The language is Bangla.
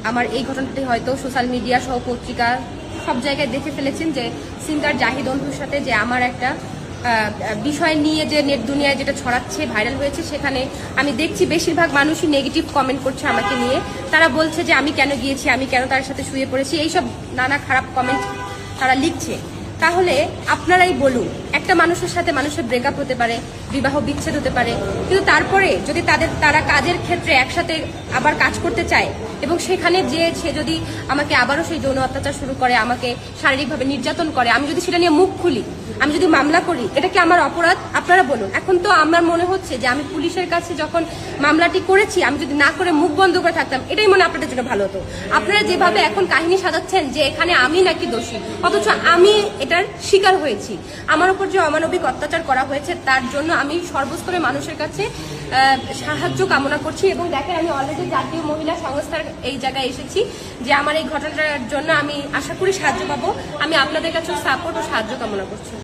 আমার এই ঘটনাটি হয়তো সোশ্যাল মিডিয়া সহ পত্রিকা সব জায়গায় দেখে ফেলেছেন যে সিঙ্গার জাহিদ অন্ধুর সাথে যে আমার একটা বিষয় নিয়ে যে নেট দুনিয়ায় যেটা ছড়াচ্ছে, ভাইরাল হয়েছে, সেখানে আমি দেখছি বেশিরভাগ মানুষই নেগেটিভ কমেন্ট করছে আমাকে নিয়ে। তারা বলছে যে আমি কেন গিয়েছি, আমি কেন তার সাথে শুয়ে পড়েছি, এইসব নানা খারাপ কমেন্ট তারা লিখছে। তাহলে আপনারাই বলুন, একটা মানুষের সাথে মানুষের ব্রেকআপ হতে পারে, বিবাহ বিচ্ছেদ হতে পারে, কিন্তু তারপরে যদি তারা কাজের ক্ষেত্রে একসাথে আবার কাজ করতে চায় এবং সেখানে যে সে যদি আমাকে আবারও সেই যৌন অত্যাচার শুরু করে, আমাকে শারীরিকভাবে নির্যাতন করে, আমি যদি সেটা নিয়ে মুখ খুলি, আমি যদি মামলা করি, এটা কি আমার অপরাধ? আপনারা বলুন। এখন তো আমার মনে হচ্ছে যে আমি পুলিশের কাছে যখন মামলাটি করেছি, আমি যদি না করে মুখ বন্ধ করে থাকতাম, এটাই মনে আপনাদের জন্য ভালো হতো। আপনারা যেভাবে এখন কাহিনী সাজাচ্ছেন যে এখানে আমি নাকি দোষী, অথচ আমি এটার শিকার হয়েছি। আমার উপর যে অমানবিক অত্যাচার করা হয়েছে তার জন্য আমি সর্বস্তরে মানুষের কাছে সাহায্য কামনা করছি। এবং দেখেন, আমি অলরেডি জাতীয় মহিলা সংস্থার এই জায়গায় এসেছি যে আমার এই ঘটনাটার জন্য আমি আশা করি সাহায্য পাবো। আমি আপনাদের কাছে সাপোর্ট ও সাহায্য কামনা করছি।